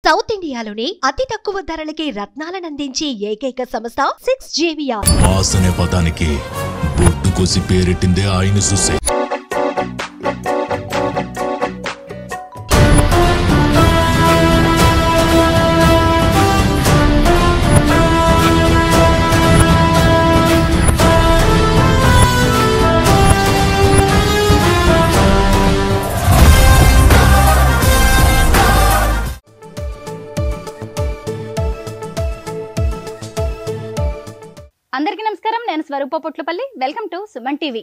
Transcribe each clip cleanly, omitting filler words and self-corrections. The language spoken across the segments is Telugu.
సౌత్ ఇండియాలోనే అతి తక్కువ ధరలకి రత్నాలనందించే ఏకైక సంస్థ 6JVR. బాస్ అనే పదానికి బొట్టు కోసి పేరెట్టిందే ఆయన చూసే. అందరికీ నమస్కారం. నేను Swarupa Potlapalli. Welcome to Suman TV.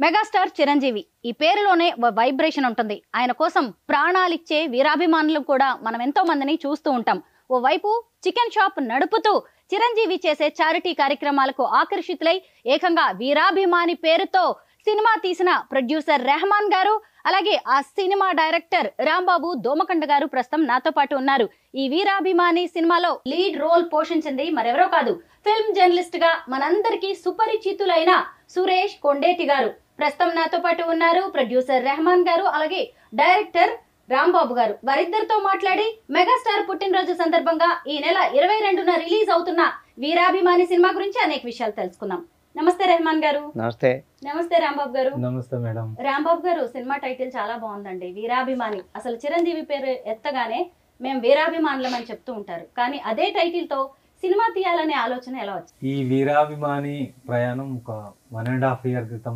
Megastar Chiranjeevi, ఈ పేరులోనే వైబ్రేషన్ ఉంటుంది. ఆయన కోసం ప్రాణాలిచ్చే వీరాభిమానులు కూడా మనం ఎంతో మందిని చూస్తూ ఉంటాం. ఓవైపు చికెన్ షాప్ నడుపుతూ చిరంజీవి చేసే చారిటీ కార్యక్రమాలకు ఆకర్షితులై ఏకంగా వీరాభిమాని పేరుతో సినిమా తీసిన ప్రొడ్యూసర్ రెహమాన్ గారు, అలాగే ఆ సినిమా డైరెక్టర్ రాంబాబు దోమకండ గారు ప్రస్తుతం నాతో పాటు ఉన్నారు. ఈ వీరాభిమాని సినిమాలో లీడ్ రోల్ పోషించింది మరెవరో కాదు, ఫిల్మ్ జర్నలిస్ట్ గా మనందరికీ సుపరిచితులైన సురేష్ కొండేటి గారు ప్రస్తుతం నాతో పాటు ఉన్నారు. ప్రొడ్యూసర్ రెహమాన్ గారు, అలాగే డైరెక్టర్ రాంబాబు గారు. వారిద్దరితో మాట్లాడి మెగాస్టార్ పుట్టినరోజు సందర్భంగా ఈ నెల 22న రిలీజ్ అవుతున్న వీరాభిమాని సినిమా గురించి అనేక విషయాలు తెలుసుకుందాం. నమస్తే రెహమాన్ గారు. నమస్తే. నమస్తే రాంబాబు గారు. నమస్తే మేడం. రాంబాబు గారు, సినిమా టైటిల్ చాలా బాగుందండి, వీరాభిమాని. అసలు చిరంజీవి పేరు ఎత్తగానే మేము వీరాభిమానులం అని చెప్తూ ఉంటారు, కానీ అదే టైటిల్ తో సినిమా తీయాలనే ఆలోచన ఎలా వచ్చింది? ఈ వీరాభిమాని ప్రయాణం ఒక 1.5 year క్రితం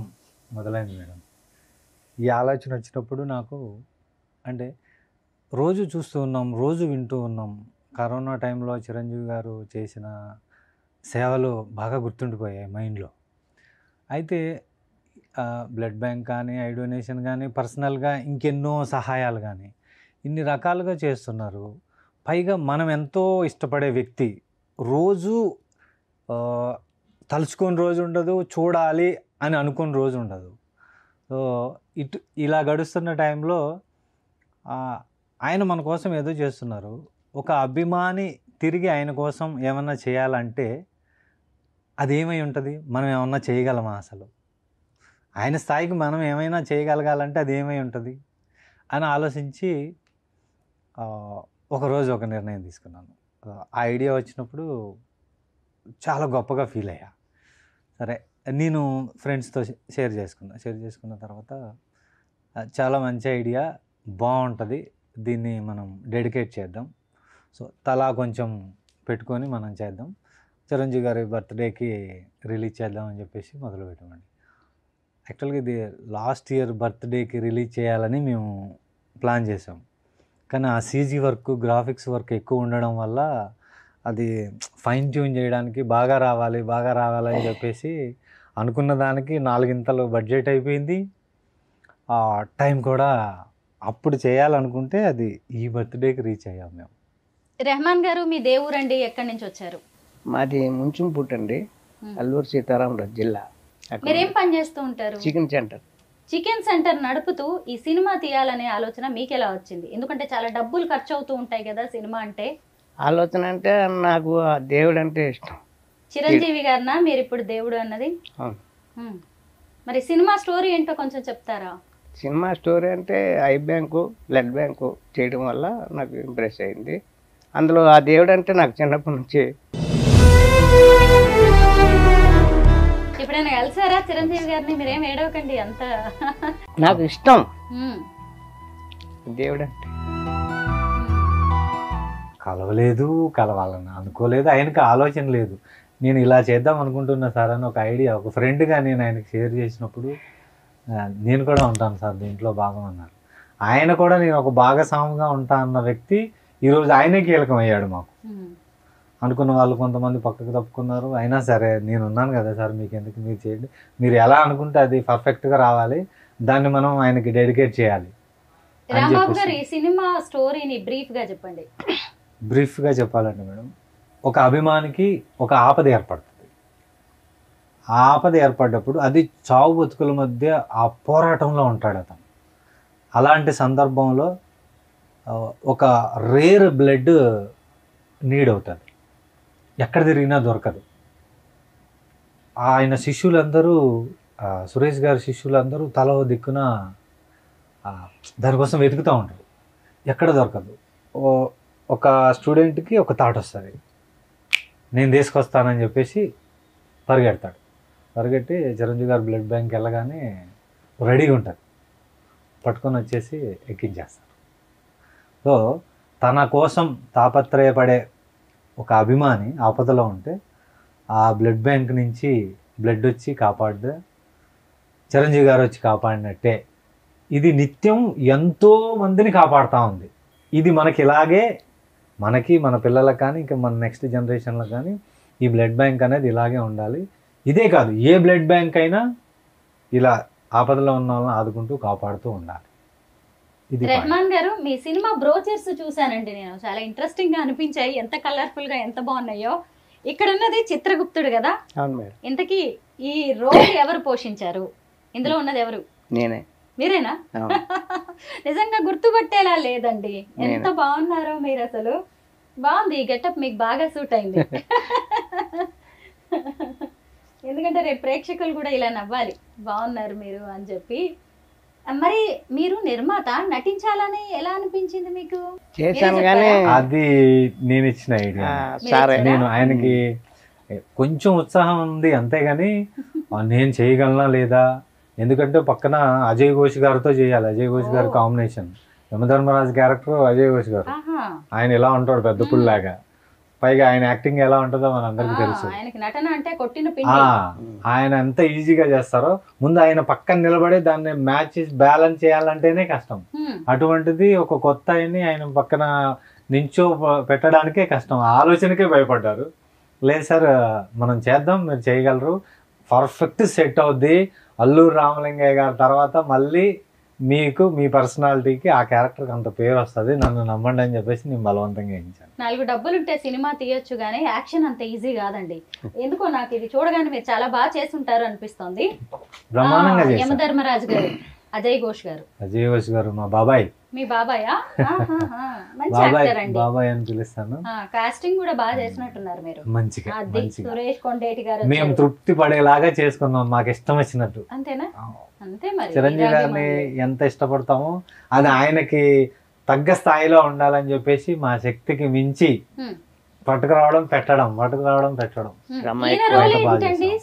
మొదలైంది మేడం. ఈ ఆలోచన వచ్చినప్పుడు నాకు అంటే రోజు చూస్తూ ఉన్నాం, రోజు వింటూ ఉన్నాం. కరోనా టైంలో చిరంజీవి గారు చేసిన సేవలు బాగా గుర్తుండిపోయాయి మైండ్లో. అయితే బ్లడ్ బ్యాంక్ కానీ, ఐ డొనేషన్ కానీ, పర్సనల్గా ఇంకెన్నో సహాయాలు కానీ ఇన్ని రకాలుగా చేస్తున్నారు. పైగా మనం ఎంతో ఇష్టపడే వ్యక్తి రోజు తలుచుకుని రోజు ఉండదు, చూడాలి అని అనుకున్న రోజు ఉండదు. సో ఇలా గడుస్తున్న టైంలో ఆయన మన కోసం ఏదో చేస్తున్నారు. ఒక అభిమాని తిరిగి ఆయన కోసం ఏమన్నా చేయాలంటే అదేమై ఉంటుంది? మనం ఏమన్నా చేయగలమా? అసలు ఆయన స్థాయికి మనం ఏమైనా చేయగలగాలంటే అది ఏమై ఉంటుంది అని ఆలోచించి ఒకరోజు ఒక నిర్ణయం తీసుకున్నాను. ఆ ఐడియా వచ్చినప్పుడు చాలా గొప్పగా ఫీల్ అయ్యా. సరే, నేను ఫ్రెండ్స్తో షేర్ చేసుకున్న తర్వాత చాలా మంచి ఐడియా, బాగుంటుంది, దీన్ని మనం డెడికేట్ చేద్దాం. సో తలా కొంచెం పెట్టుకొని మనం చేద్దాం, చిరంజీవి గారి బర్త్డేకి రిలీజ్ చేద్దాం అని చెప్పేసి మొదలుపెట్టామండి. యాక్చువల్గా ఇది లాస్ట్ ఇయర్ బర్త్డేకి రిలీజ్ చేయాలని మేము ప్లాన్ చేసాం, కానీ ఆ సీజీ వర్క్, గ్రాఫిక్స్ వర్క్ ఎక్కువ ఉండడం వల్ల అది ఫైన్ ట్యూన్ చేయడానికి బాగా రావాలని చెప్పేసి అనుకున్న దానికి 4 బడ్జెట్ అయిపోయింది. ఆ టైం కూడా అప్పుడు చేయాలనుకుంటే అది ఈ బర్త్డేకి రీచ్ అయ్యాం మేము. రెహమాన్ గారు, మీ దేవురండి, ఎక్కడి నుంచి వచ్చారు? మాది ముంచుంపుట్ అండి, అల్లూరు సీతారామరాజు జిల్లా. మీరేం పని చేస్తూ ఉంటారు? చికెన్ సెంటర్ నడుపుతూ ఈ సినిమా తీయాలనే ఆలోచన మీకు ఎలా వచ్చింది? ఎందుకంటే చాలా డబ్బులు ఖర్చు అవుతూ ఉంటాయి కదా సినిమా అంటే. ఆలోచన అంటే నాకు దేవుడు అంటే ఇష్టం. చిరంజీవి గారినా మీరు ఇప్పుడు దేవుడు అన్నది? మరి సినిమా స్టోరీ ఏంటో కొంచెం చెప్తారా? సినిమా స్టోరీ అంటే ఐ బ్యాంకు, బ్లడ్ బ్యాంకు చేయడం వల్ల నాకు ఇంప్రెస్ అయింది. అందులో ఆ దేవుడు అంటే నాకు చిన్నప్పటి నుంచి. ఎప్పుడైనా కలిసారా చిరంజీవి గారిని? మీరేం ఏడవకండి, అంత నాకు ఇష్టం దేవుడు అంటే. కలవలేదు, కలవాలని అనుకోలేదు, ఆయనకి ఆలోచన లేదు. నేను ఇలా చేద్దాం అనుకుంటున్నా సార్ అని ఒక ఐడియా ఒక ఫ్రెండ్గా నేను ఆయనకి షేర్ చేసినప్పుడు, నేను కూడా ఉంటాను సార్ దీంట్లో భాగం అన్నారు. ఆయన కూడా నేను ఒక భాగస్వామిగా ఉంటా అన్న వ్యక్తి ఈరోజు ఆయనే కీలకం అయ్యాడు మాకు. అనుకున్న వాళ్ళు కొంతమంది పక్కకు తప్పుకున్నారు, అయినా సరే నేను ఉన్నాను కదా సార్, మీకు ఎందుకు, మీరు చేయండి, మీరు ఎలా అనుకుంటే అది పర్ఫెక్ట్గా రావాలి, దాన్ని మనం ఆయనకి డెడికేట్ చేయాలి. రాంబాబు గారు, ఈ సినిమా స్టోరీని బ్రీఫ్గా చెప్పండి. బ్రీఫ్గా చెప్పాలంటే మేడం, ఒక అభిమానికి ఒక ఆపద ఏర్పడుతుంది. ఆ ఆపద ఏర్పడ్డప్పుడు అది చావు బతుకుల మధ్య ఆ పోరాటంలో ఉంటాడు అతను. అలాంటి సందర్భంలో ఒక రేర్ బ్లడ్ నీడ్ అవుతుంది, ఎక్కడ తిరిగినా దొరకదు. ఆయన శిష్యులందరూ, సురేష్ గారి శిష్యులందరూ తల దానికోసం వెతుకుతూ ఉంటారు, ఎక్కడ దొరకదు. ఒక స్టూడెంట్కి ఒక థాట్ వస్తుంది, నేను తీసుకొస్తానని చెప్పేసి పరిగెడతాడు. పరిగెట్టి చిరంజీవి గారు బ్లడ్ బ్యాంక్ వెళ్ళగానే రెడీగా ఉంటారు, పట్టుకొని వచ్చేసి ఎక్కించేస్తారు. సో తన కోసం తాపత్రయపడే ఒక అభిమాని ఆపదలో ఉంటే ఆ బ్లడ్ బ్యాంక్ నుంచి బ్లడ్ వచ్చి కాపాడితే చిరంజీవి గారు వచ్చి కాపాడినట్టే ఇది నిత్యం ఎంతో మందిని కాపాడుతూ ఉంది. ఇది మనకి ఇలాగే మనకి మన పిల్లలకు కానీ ఇంకా మన నెక్స్ట్ జనరేషన్లకు కానీ ఈ బ్లడ్ బ్యాంక్ అనేది ఇలాగే ఉండాలి. ఇదే కాదు, ఏ బ్లడ్ బ్యాంక్ అయినా ఇలా ఆపదలో ఉన్న వాళ్ళని ఆదుకుంటూ కాపాడుతూ ఉండాలి. ఇది రెహమాన్ గారు, మీ సినిమా బ్రోచర్స్ చూసానండి నేను, చాలా ఇంట్రెస్టింగ్ గా అనిపించాయి, ఎంత కలర్ఫుల్ గా ఎంత బాగున్నాయో. ఇక్కడ ఉన్నది చిత్రగుప్తుడు కదా, అవును మేడం. ఇంతకీ ఈ రోల్ ఎవరు పోషించారు? ఇందులో ఉన్నది ఎవరు? నేనే. మీరేనా? అవును. నిజంగా గుర్తుపట్టేలా లేదండి, ఎంత బాగున్నారో మీరు, అసలు బాగుంది. ఈ గెటప్ మీకు బాగా సూట్ అయింది. ఎందుకంటే రేపు ప్రేక్షకులు కూడా ఇలా నవ్వాలి, బాగున్నారు మీరు అని చెప్పి. మరి మీరు నిర్మాత, నటించాలని ఎలా అనిపించింది మీకు? చేశాను కానీ అది నేను ఇచ్చిన ఐడియా. సరే, నేను ఆయనకి కొంచెం ఉత్సాహం ఉంది అంతేగాని నేను చేయగలనా లేదా, ఎందుకంటే పక్కన అజయ్ ఘోష్ గారితో చేయాలి. అజయ్ ఘోష్ గారి కాంబినేషన్, యమధర్మరాజు క్యారెక్టర్ అజయ్ ఘోష్ గారు. ఆయన ఎలా ఉంటాడు, పెద్ద పుల్లాగా, పైగా ఆయన యాక్టింగ్ ఎలా ఉంటుందో మన అందరికి తెలుసు. ఆయన ఎంత ఈజీగా చేస్తారో, ముందు ఆయన పక్కన నిలబడి దాన్ని మ్యాచ్ బ్యాలెన్స్ చేయాలంటేనే కష్టం. అటువంటిది ఒక కొత్త ఆయన పక్కన నించో పెట్టడానికే కష్టం, ఆలోచనకే భయపడ్డారు. లేదు సార్ మనం చేద్దాం, మీరు చేయగలరు, పర్ఫెక్ట్ సెట్ అవుద్ది. అల్లూరు రామలింగయ్య గారి తర్వాత మళ్ళీ మీకు మీ పర్సనాలిటీకి ఆ క్యారెక్టర్కి అంత పేరు వస్తుంది, నన్ను నమ్మండి అని చెప్పేసి నేను బలవంతంగా ఇచ్చాను. 4 డబ్బులుంటే సినిమా తీయొచ్చు కానీ యాక్షన్ అంత ఈజీ కాదండి. ఎందుకో నాకు ఇది చూడగానే మీరు చాలా బాగా చేస్తుంటారు అనిపిస్తుంది. బ్రహ్మాండంగా చేశారు. యమధర్మరాజు గారు, అజయ్ ఘోష్ గారు. అజయ్ ఘోష్ గారు మా బాబాయ్. మీ బాబాయా? మంచి యాక్టర్ అండి, బాబాయ్ అని పిలుస్తాను. కాస్టింగ్ కూడా బాగా చేసినట్టున్నారు మీరు. మంచిగా సురేష్ కొండేటి గారు. మేము తృప్తి పడేలాగా చేసుకున్నాం, మాకు ఇష్టం వచ్చినట్టు. అంతేనా? అంతే మరి. చిరంజీవి గారిని ఎంత ఇష్టపడతామో అది ఆయనకి తగ్గ స్థాయిలో ఉండాలని చెప్పేసి మా శక్తికి మించి పట్టుకురావడం పెట్టడం.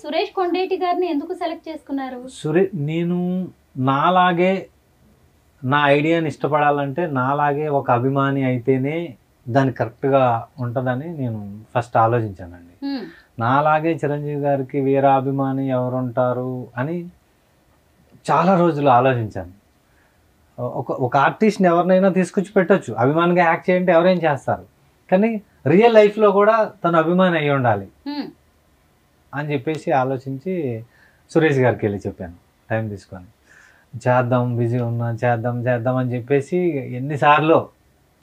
సురేష్ కొండేటి గారిని ఎందుకు సెలెక్ట్ చేసుకున్నారు? నేను నాలాగే నా ఐడియాని ఇష్టపడాలంటే నాలాగే ఒక అభిమాని అయితేనే దాన్ని కరెక్ట్గా ఉంటుందని నేను ఫస్ట్ ఆలోచించానండి. నాలాగే చిరంజీవి గారికి వీరాభిమాని ఎవరుంటారు అని చాలా రోజులు ఆలోచించాను. ఒక ఆర్టిస్ట్ని ఎవరినైనా తీసుకొచ్చి పెట్టచ్చు, అభిమానిగా యాక్ట్ చేయంటే ఎవరైనా చేస్తారు, కానీ రియల్ లైఫ్లో కూడా తను అభిమాని అయ్యి ఉండాలి అని చెప్పేసి ఆలోచించి సురేష్ గారికి వెళ్ళి చెప్పాను, టైం తీసుకొని చేద్దాం, బిజీ ఉన్నా చేద్దాం అని చెప్పేసి ఎన్నిసార్లు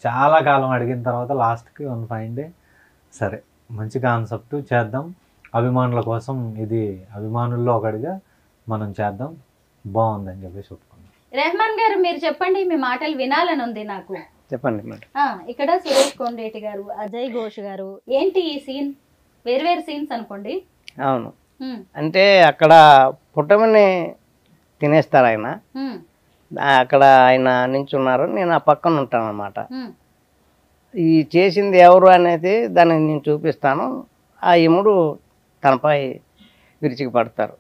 చాలా కాలం అడిగిన తర్వాత లాస్ట్కి వన్ ఫైన్ డే సరే మంచి కాన్సెప్ట్ చేద్దాం, అభిమానుల కోసం ఇది అభిమానుల్లో ఒకటిగా మనం చేద్దాం, బాగుందని చెప్పేసి ఒప్పుకున్నాం. రెహమాన్ గారు మీరు చెప్పండి, మీ మాటలు వినాలని ఉంది నాకు. చెప్పండి మేడం. ఇక్కడ సురేష్ కొండేటి గారు, అజయ్ ఘోష్ గారు, ఏంటి ఈ సీన్? వేర్వేరు సీన్స్ అనుకోండి. అవును, అంటే అక్కడ పుట్టమని తినేస్తారు ఆయన, అక్కడ ఆయన నించున్నారు, నేను ఆ పక్కన ఉంటాను అన్నమాట. ఈ చేసింది ఎవరు అనేది దాన్ని నేను చూపిస్తాను, ఆ యముడు తనపై విరిచికి పడతారు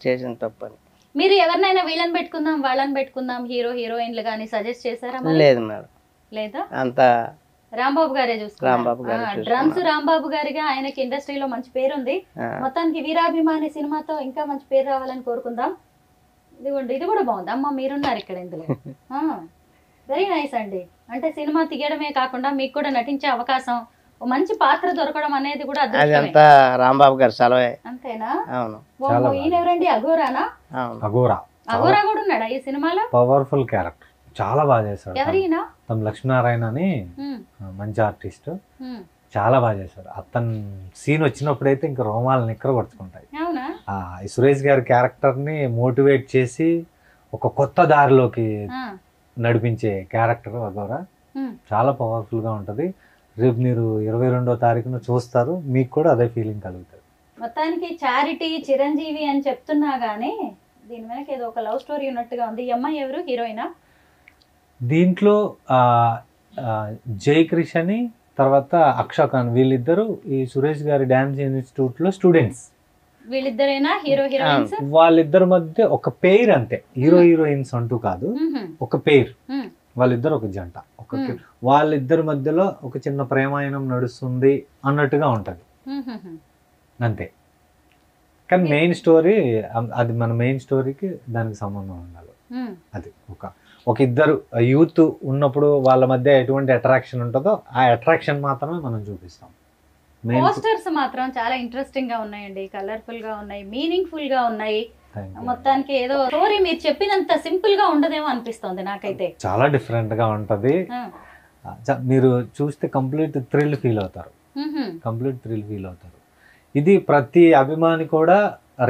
చేసిన తప్పని. మీరు ఎవరినైనా వీళ్ళని పెట్టుకుందాం వాళ్ళని పెట్టుకుందాం హీరో హీరోయిన్లు కానీ సజెస్ట్ చేశారా? లేదు మేడం. లేదా? అంత రాంబాబు గారే చూసుకున్నారు. డ్రమ్స్ రాంబాబు గారిగా ఆయనకి ఇండస్ట్రీలో మంచి పేరుంది. మొత్తానికి వీరాభిమాని సినిమాతో ఇంకా మంచి పేరు రావాలని కోరుకుందాం. ఇదిగోండి, ఇది కూడా బాగుంది. అమ్మ మీరున్నారు ఇక్కడ ఇందులో. వెరీ నైస్ అండి. అంటే సినిమా తీయడమే కాకుండా మీకు కూడా నటించే అవకాశం, మంచి పాత్ర దొరకడం అనేది కూడా అదంతా రాంబాబు గారు సెలవే. అంతేనా? అవును. ఈయన ఎవరండి? అఘోరానా? అఘోరా కూడా ఉన్నాడా ఈ సినిమాలో? పవర్ఫుల్ క్యారెక్టర్, చాలా బాగా చేశాడు. ఎవరైనా? తమ లక్ష్మీనారాయణ అని మంచి ఆర్టిస్ట్, చాలా బాగా చేశాడు. అతను సీన్ వచ్చినప్పుడైతే ఇంకా రోమాలు నిక్కర కొట్టుకుంటాయి. ఈ సురేష్ గారి క్యారెక్టర్ ని మోటివేట్ చేసి ఒక కొత్త దారిలోకి నడిపించే క్యారెక్టర్ అఘోరా, చాలా పవర్ఫుల్ గా ఉంటది. రేపు మీరు 22వ తారీఖున చూస్తారు, మీకు కూడా అదే ఫీలింగ్ కలుగుతుంది. మొత్తానికి చారిటీ చిరంజీవి అని చెప్తున్నా గానీ దీని వెనక ఏదో ఒక లవ్ స్టోరీ ఉన్నట్టుగా ఉంది. ఈ అమ్మాయి ఎవరు? హీరోయినా? దీంట్లో జయక్రిష్ అని తర్వాత అక్షయ్ ఖాన్ వీళ్ళిద్దరు ఈ సురేష్ గారి డ్యాన్స్ ఇన్స్టిట్యూట్లో స్టూడెంట్స్. వీళ్ళిద్దరైనా hero heroines? వాళ్ళిద్దరి మధ్య ఒక పెయిర్ అంతే, హీరో హీరోయిన్స్ అంటూ కాదు, ఒక పెయిర్. వాళ్ళిద్దరు ఒక జంట, వాళ్ళిద్దరి మధ్యలో ఒక చిన్న ప్రేమాయణం నడుస్తుంది అన్నట్టుగా ఉంటది అంతే. కానీ మెయిన్ స్టోరీ అది మన మెయిన్ స్టోరీకి దానికి సంబంధం ఉండాలి. అది ఒక ఇద్దరు యూత్ ఉన్నప్పుడు వాళ్ళ మధ్య ఎటువంటి అట్రాక్షన్ ఉంటుందో ఆ అట్రాక్షన్ మాత్రమే మనం చూపిస్తాం. పోస్టర్స్ మాత్రం చాలా ఇంట్రెస్టింగ్ గా ఉన్నాయండి, కలర్ఫుల్ గా ఉన్నాయి, మీనింగ్ఫుల్ గా ఉన్నాయి. మొత్తానికి ఏదో స్టోరీ మీరు చెప్పినంత సింపుల్ గా ఉండదేమో అనిపిస్తుంది నాకైతే. చాలా డిఫరెంట్ గా ఉంటది, మీరు చూస్తే కంప్లీట్ థ్రిల్ ఫీల్ అవుతారు, కంప్లీట్ థ్రిల్ ఫీల్ అవుతారు. ఇది ప్రతి అభిమాని కూడా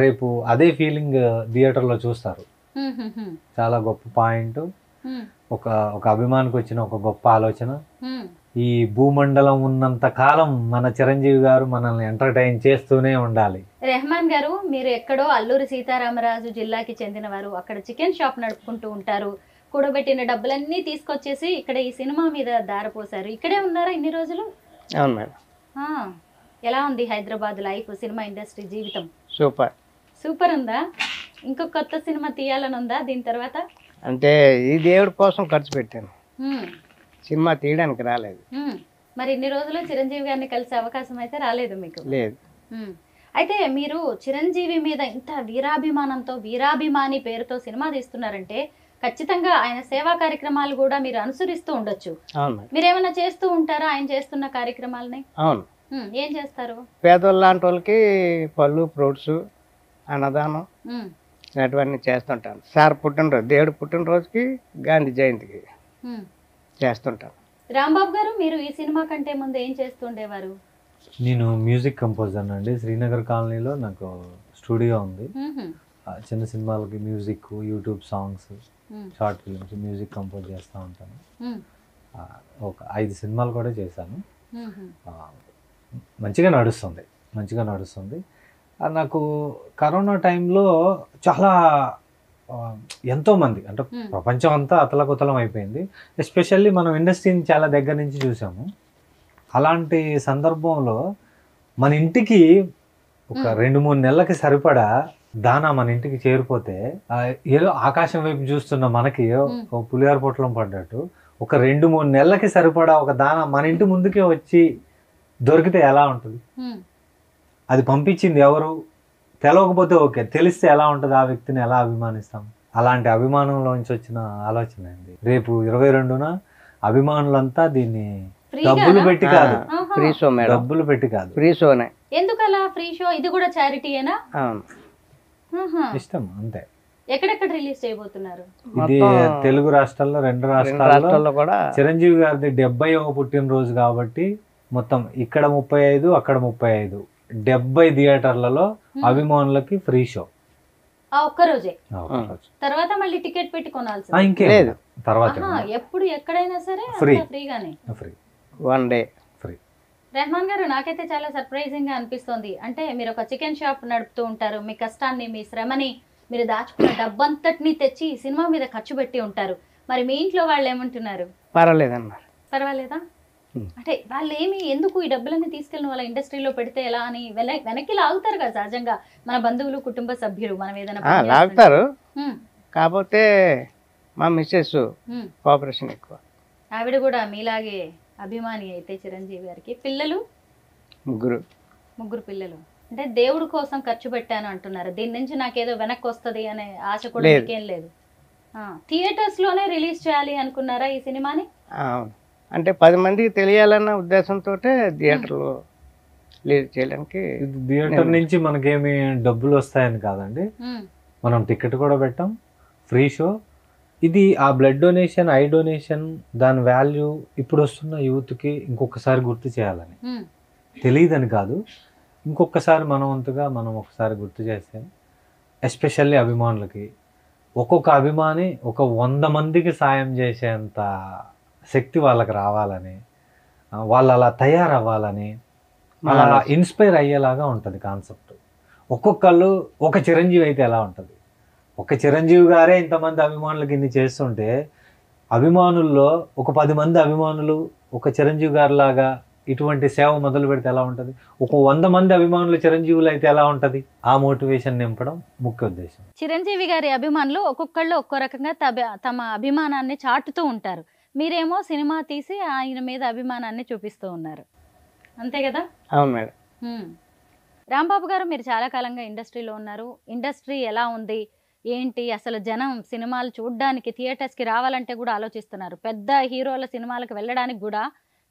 రేపు అదే ఫీలింగ్ థియేటర్ లో చూస్తారు. చాలా గొప్ప పాయింట్. ఒక అభిమానికి వచ్చిన ఒక గొప్ప ఆలోచన. ఈ భూమండలం ఉన్నంత కాలం మన చిరంజీవి గారు మనల్ని ఎంటర్టైన్ చేస్తూనే ఉండాలి. రెహమాన్ గారు, మీరు ఎక్కడో అల్లూరి సీతారామరాజు జిల్లాకి చెందిన వారు, అక్కడ చికెన్ షాప్ నడుపుకుంటూ ఉంటారు. కూడబెట్టిన డబ్బులన్నీ తీసుకొచ్చేసి ఇక్కడ ఈ సినిమా మీద దారపోసారు. ఇక్కడే ఉన్నారా ఇన్ని రోజులు? అవును మేడం. ఎలా ఉంది హైదరాబాద్ లైఫ్, సినిమా ఇండస్ట్రీ జీవితం? సూపర్ సూపర్ ఉందా? ఇంకొక కొత్త సినిమా తీయాలని ఉందా దీని తర్వాత? అంటే ఈ దేవుడి కోసం ఖర్చు పెట్టాను, సినిమా తీయడానికి రాలేదు. మరి ఇన్ని రోజులు చిరంజీవి గారిని కలిసే అవకాశం అయితే రాలేదు మీకు? లేదు. అయితే మీరు చిరంజీవి మీద ఇంత వీరాభిమానంతో, వీరాభిమాని పేరుతో సినిమా తీస్తున్నారంటే ఖచ్చితంగా ఆయన సేవా కార్యక్రమాలు కూడా మీరు అనుసరిస్తూ ఉండొచ్చు. మీరేమైనా చేస్తూ ఉంటారా ఆయన చేస్తున్న కార్యక్రమాలని? అవును. ఏం చేస్తారు? పేదోళ్ళ లాంటి వాళ్ళకి పళ్ళు, ఫ్రూట్స్, అన్నదానం ఇలాంటివన్నీ చేస్తుంటాను. సార్ పుట్టినరోజు, దేవుడు పుట్టినరోజుకి, గాంధీ జయంతికి చేస్తుంటాను. రాంబాబు గారు, మీరు ఈ సినిమా కంటే ముందు ఏం చేస్తుండేవారు? నేను మ్యూజిక్ కంపోజర్ అండి. శ్రీనగర్ కాలనీలో నాకు స్టూడియో ఉంది. చిన్న సినిమాలకి music, YouTube songs, short films music compose చేస్తూ ఉంటాను. ఒక 5 సినిమాలు కూడా చేశాను. మంచిగా నడుస్తుంది. నాకు కరోనా టైంలో చాలా ఎంతోమంది, అంటే ప్రపంచం అంతా అతలకుతలం అయిపోయింది. ఎస్పెషల్లీ మనం ఇండస్ట్రీని చాలా దగ్గర నుంచి చూసాము. అలాంటి సందర్భంలో మన ఇంటికి ఒక 2-3 నెలలకి సరిపడా దానా మన ఇంటికి చేరిపోతే ఏదో ఆకాశం వైపు చూస్తున్న మనకి పులిహార పొట్లం పడ్డట్టు ఒక 2-3 నెలలకి సరిపడా ఒక దానా మన ఇంటి ముందుకే వచ్చి దొరికితే ఎలా ఉంటుంది? అది పంపించింది ఎవరు తెలవకపోతే ఓకే, తెలిస్తే ఎలా ఉంటుంది? ఆ వ్యక్తిని ఎలా అభిమానిస్తాం? అలాంటి అభిమానంలోంచి వచ్చిన ఆలోచన అండి. రేపు 22న అభిమానులంతా దీన్ని డబ్బులు పెట్టి కాదు, ఫ్రీ షో మేడం, డబ్బులు పెట్టి కాదు, ఫ్రీ షోనే. ఎందుకలా ఫ్రీ షో? ఇది కూడా చారిటీయేనా? ఇష్టం అంతే. ఎక్కడెక్కడ రిలీజ్ చేయబోతున్నారు? ఇది తెలుగు రాష్ట్రాల్లో 2 రాష్ట్రాల్లో కూడా చిరంజీవి గారిది 70వ పుట్టినరోజు కాబట్టి మొత్తం ఇక్కడ 35 అక్కడ 35 70 థియేటర్లలో అభిమానులకి ఫ్రీ షో. ఒక్కరోజే? తర్వాత మళ్ళీ టికెట్ పెట్టి కొనాల్సి? ఇంకేం లేదు, తర్వాత ఎప్పుడు ఎక్కడైనా సరే ఫ్రీగానే, ఫ్రీ, 1 డే ఫ్రీ. రెహమాన్ గారు, నాకైతే చాలా సర్ప్రైజింగ్ గా అనిపిస్తుంది. అంటే మీరు ఒక చికెన్ షాప్ నడుపుతూ ఉంటారు, మీ కష్టాన్ని, మీ శ్రమని, మీరు దాచుకున్న డబ్బంతటిని తెచ్చి ఈ సినిమా మీద ఖర్చు పెట్టి ఉంటారు. మరి మీ ఇంట్లో వాళ్ళు ఏమంటున్నారు? పర్వాలేదన్నారు. పర్వాలేదా? అంటే వాళ్ళు ఎందుకు ఈ డబ్బులన్నీ తీసుకెళ్ళిన వాళ్ళ ఇండస్ట్రీలో పెడితే ఎలా అని వెనక్కి లాగుతారు కదా సహజంగా మన బంధువులు, కుటుంబ సభ్యులు. మనం ఏదైనా లాగుతారు, కాకపోతే మా మిస్సెస్ కోఆపరేషన్ ఎక్కువ. ఆవిడ కూడా మీలాగే అభిమాని అయితే చిరంజీవి గారికి. పిల్లలు? 3 పిల్లలు. అంటే దేవుడి కోసం ఖర్చు పెట్టాను అంటున్నారు. దీని నుంచి నాకేదో వెనక్కి వస్తుంది అనే ఆశ కూడా మీకేం లేదు? థియేటర్స్ లోనే రిలీజ్ చేయాలి అనుకున్నారా ఈ సినిమాని? అంటే 10 మందికి తెలియాలన్న ఉద్దేశంతో థియేటర్లో రిలీజ్ చేయడానికి. థియేటర్ నుంచి మనకేమి డబ్బులు వస్తాయని కాదండి, మనం టికెట్ కూడా పెట్టాం, ఫ్రీ షో. ఇది ఆ బ్లడ్ డొనేషన్, ఐ డొనేషన్, దాని వాల్యూ ఇప్పుడు వస్తున్న యూత్కి ఇంకొకసారి గుర్తు చేయాలని. తెలియదని కాదు, ఇంకొకసారి మనం వంతుగా మనం ఒకసారి గుర్తు చేస్తే, ఎస్పెషల్లీ అభిమానులకి, ఒక్కొక్క అభిమాని ఒక 100 మందికి సాయం చేసేంత శక్తి వాళ్ళకి రావాలని, వాళ్ళు అలా తయారవ్వాలని, అలా ఇన్స్పైర్ అయ్యేలాగా ఉంటుంది కాన్సెప్ట్. ఒక్కొక్కళ్ళు ఒక చిరంజీవి అయితే ఎలా ఉంటుంది? ఒక చిరంజీవి గారే ఇంతమంది అభిమానులకి ఇన్ని చేస్తుంటే అభిమానుల్లో ఒక 10 మంది అభిమానులు ఒక చిరంజీవి గారి లాగా ఇటువంటి సేవ మొదలు పెడితే ఎలా ఉంటుంది, ఒక 100 మంది అభిమానులు చిరంజీవులు అయితే ఎలా ఉంటుంది, ఆ మోటివేషన్ నింపడం ముఖ్య ఉద్దేశం. చిరంజీవి గారి అభిమానులు ఒక్కొక్కళ్ళు ఒక్కో రకంగా తమ అభిమానాన్ని చాటుతూ ఉంటారు. మీరేమో సినిమా తీసి ఆయన మీద అభిమానాన్ని చూపిస్తూ ఉన్నారు, అంతే కదా? అవును మేడం. రాంబాబు గారు, మీరు చాలా కాలంగా ఇండస్ట్రీలో ఉన్నారు. ఇండస్ట్రీ ఎలా ఉంది ఏంటి, అసలు జనం సినిమాలు చూడడానికి థియేటర్స్కి రావాలంటే కూడా ఆలోచిస్తున్నారు. పెద్ద హీరోల సినిమాలకు వెళ్ళడానికి కూడా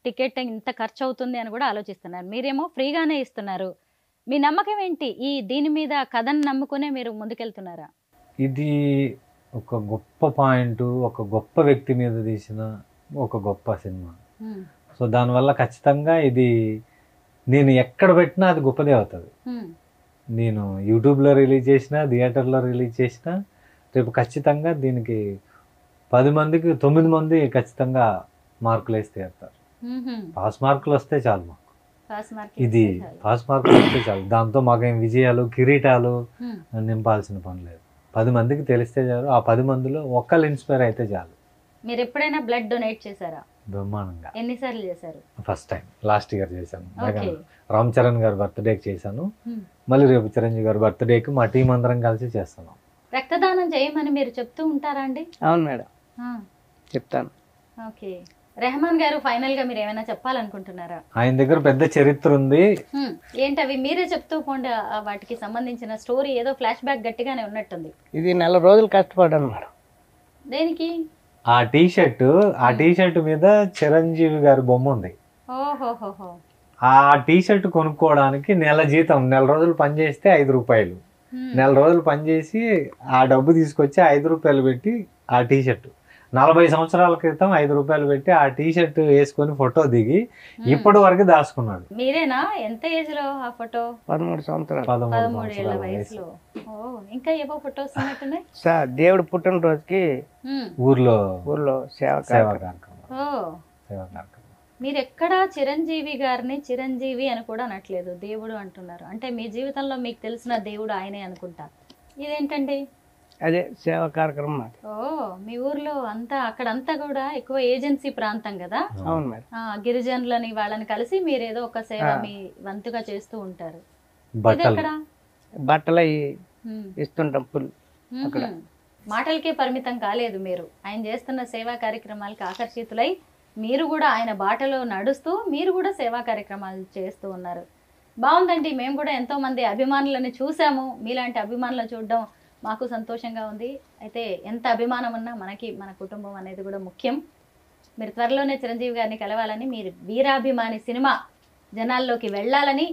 టికెట్ ఇంత ఖర్చు అవుతుంది అని కూడా ఆలోచిస్తున్నారు. మీరేమో ఫ్రీగానే ఇస్తున్నారు. మీ నమ్మకం ఏంటి? దీని మీద కథను నమ్ముకునే మీరు ముందుకెళ్తున్నారా? ఇది ఒక గొప్ప పాయింట్, ఒక గొప్ప వ్యక్తి మీద తీసిన ఒక గొప్ప సినిమా. సో దానివల్ల ఖచ్చితంగా ఇది నేను ఎక్కడ పెట్టినా అది గొప్పదే అవుతుంది. నేను యూట్యూబ్లో రిలీజ్ చేసిన, థియేటర్లో రిలీజ్ చేసిన, రేపు ఖచ్చితంగా దీనికి 10 మందికి 9 మంది ఖచ్చితంగా మార్కులు వేసి తీరుతారు. పాస్ మార్కులు వస్తే చాలు మాకు. ఇది పాస్ మార్కులు వస్తే చాలు. దాంతో మాకేం విజయాలు కిరీటాలు నింపాల్సిన పని లేదు. 10 మందికి తెలిస్తే చాలు. ఆ 10 మందిలో ఒక్కళ్ళు ఇన్స్పైర్ అయితే చాలు. మీరు ఎప్పుడైనా బ్లడ్ డొనేట్ చేశారా? బ్రహ్మాండంగా. ఎన్నిసార్లు చేశారు? ఫస్ట్ టైం లాస్ట్ ఇయర్ చేశాను. రామ్ చరణ్ గారి బర్త్డేకి చేశాను. మళ్ళీ రేపు చిరంజీవి గారి బర్త్డేకి మా టీం అందరం కలిసి చేస్తున్నాం. రక్తదానం చేయమని మీరు చెప్తూ ఉంటారా అండి? అవును మేడం, చెప్తాను. ఓకే, రెహమాన్ గారు, ఫైనల్ గా మీరు ఏమైనా చెప్పాలనుకుంటున్నారా? ఆయన దగ్గర పెద్ద చరిత్ర ఉంది. ఏంటవి మీరే చెప్తూ పోండి. వాటికి సంబంధించిన స్టోరీ ఏదో ఫ్లాష్ బ్యాక్ గట్టిగానే ఉన్నట్టుంది. ఇది 4 రోజులు కష్టపడ్డాను మేడం. దేనికి? ఆ టీషర్ట్ మీద చిరంజీవి గారి బొమ్మ ఉంది. ఓహోహోహో. ఆ టీషర్ట్ కొనుక్కోవడానికి నెల రోజులు పనిచేస్తే 5 రూపాయలు, నెల రోజులు పనిచేసి ఆ డబ్బు తీసుకొచ్చి 5 రూపాయలు పెట్టి ఆ టీషర్ట్ 40 సంవత్సరాల క్రితం 5 రూపాయలు పెట్టి ఆ టీషర్ట్ వేసుకొని ఫోటో దిగి ఇప్పటి వరకు దాచుకున్నాడు. మీరేనా? ఎంత ఏజ్ లో ఆ ఫోటో? 13 సంవత్సరాలు. 13 ఏళ్ల వయసులో. ఇంకా ఏవో ఫొటోస్ ఉన్నట్టున్నాయి. దేవుడు పుట్టినరోజుకి ఊర్లో సేవా కార్యక్రమం. మీరు ఎక్కడా చిరంజీవి గారిని చిరంజీవి అని కూడా అనట్లేదు, దేవుడు అంటున్నారు. అంటే మీ జీవితంలో మీకు తెలిసిన దేవుడు ఆయనే అనుకుంటా. ఇదేంటండి? అదే సేవా కార్యక్రమం. మీ ఊర్లో అంతా అక్కడంతా కూడా ఎక్కువ ఏజెన్సీ ప్రాంతం కదా? అవును మేడం. గిరిజనులని వాళ్ళని కలిసి మీరు ఏదో ఒక సేవ మీ వంతుగా చేస్తూ ఉంటారు. బట్టలు ఇస్తుంటాం. అక్కడ మాటలకే పరిమితం కాలేదు మీరు. ఆయన చేస్తున్న సేవా కార్యక్రమాలకు ఆకర్షితులై మీరు కూడా ఆయన బాటలో నడుస్తూ మీరు కూడా సేవా కార్యక్రమాలు చేస్తూ ఉన్నారు. బాగుందండి. మేము కూడా ఎంతో మంది అభిమానులను చూసాము. మీలాంటి అభిమానులను చూడడం మాకు సంతోషంగా ఉంది. అయితే ఎంత అభిమానం ఉన్నా మనకి మన కుటుంబం అనేది కూడా ముఖ్యం. మీరు త్వరలోనే చిరంజీవి గారిని కలవాలని, మీరు వీరాభిమాని సినిమా జనాల్లోకి వెళ్ళాలని,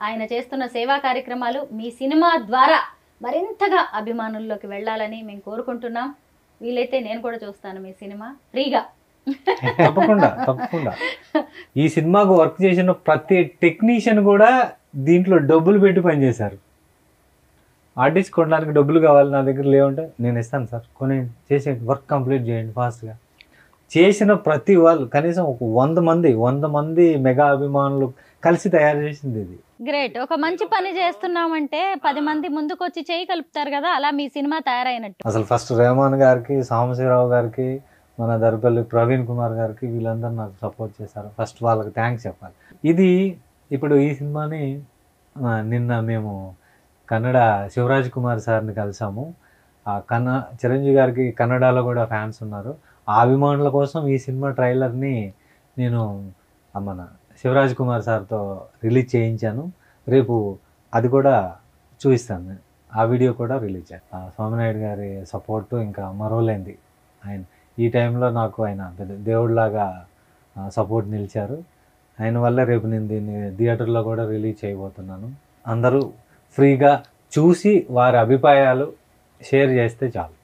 ఆయన చేస్తున్న సేవా కార్యక్రమాలు మీ సినిమా ద్వారా మరింతగా అభిమానుల్లోకి వెళ్ళాలని మేము కోరుకుంటున్నాం. వీలైతే నేను కూడా చూస్తాను మీ సినిమా ఫ్రీగా. తప్పకుండా. ఈ సినిమాకు వర్క్ చేసిన ప్రతి టెక్నీషియన్ కూడా దీంట్లో డబ్బులు పెట్టి పనిచేశారు. ఆర్టిస్ట్ కొనడానికి డబ్బులు కావాలి, నా దగ్గర లేవంటే నేను ఇస్తాను సార్, కొనేయండి, చేసేయండి, వర్క్ కంప్లీట్ చేయండి ఫాస్ట్గా. చేసిన ప్రతి వాళ్ళు కనీసం ఒక 100 మంది మెగా అభిమానులు కలిసి తయారు చేసింది ఇది. గ్రేట్. ఒక మంచి పని చేస్తున్నామంటే 10 మంది ముందుకు వచ్చి చేయి కలుపుతారు కదా, అలా మీ సినిమా తయారైనట్టు. అసలు ఫస్ట్ రెహమాన్ గారికి, సాంబశివరావు గారికి, మన దర్పల్లి ప్రవీణ్ కుమార్ గారికి, వీళ్ళందరూ నాకు సపోర్ట్ చేశారు. ఫస్ట్ వాళ్ళకి థ్యాంక్స్ చెప్పాలి. ఇది ఇప్పుడు ఈ సినిమాని నిన్న మేము కన్నడ శివరాజ్ కుమార్ సార్ని కలిసాము. చిరంజీవి గారికి కన్నడలో కూడా ఫ్యాన్స్ ఉన్నారు. ఆ అభిమానుల కోసం ఈ సినిమా ట్రైలర్ని నేను మన శివరాజ్ కుమార్ సార్తో రిలీజ్ చేయించాను. రేపు అది కూడా చూపిస్తాను, ఆ వీడియో కూడా రిలీజ్ చేస్తాను. స్వామినాయుడు గారి సపోర్టు ఇంకా మరోలేంది. ఆయన ఈ టైంలో నాకు ఆయన దేవుడిలాగా సపోర్ట్ నిలిచారు. ఆయన వల్ల రేపు నేను దీన్ని థియేటర్లో కూడా రిలీజ్ చేయబోతున్నాను. అందరూ ఫ్రీగా చూసి వారి అభిప్రాయాలు షేర్ చేస్తే చాలు.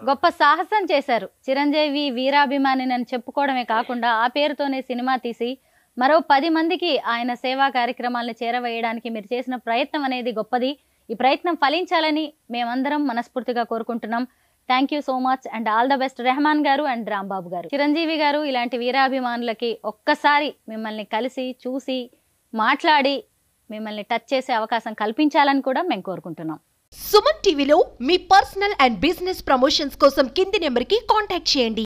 గొప్ప సాహసం చేశారు. చిరంజీవి వీరాభిమాని అని చెప్పుకోవడమే కాకుండా ఆ పేరుతోనే సినిమా తీసి మరో 10 మందికి ఆయన సేవా కార్యక్రమాలను చేరవేయడానికి మీరు చేసిన ప్రయత్నం అనేది గొప్పది. ఈ ప్రయత్నం ఫలించాలని మేమందరం మనస్ఫూర్తిగా కోరుకుంటున్నాం. Thank you so much and all the best Rehman garu and Rambabu గారు. చిరంజీవి గారు ఇలాంటి వీరాభిమానులకి ఒక్కసారి మిమ్మల్ని కలిసి చూసి మాట్లాడి మిమ్మల్ని టచ్ చేసే అవకాశం కల్పించాలని కూడా మేము కోరుకుంటున్నాం. సుమన్ టీవీలో మీ పర్సనల్ అండ్ బిజినెస్ ప్రమోషన్స్ కోసం కింది నెంబర్కి కాంటాక్ట్ చేయండి.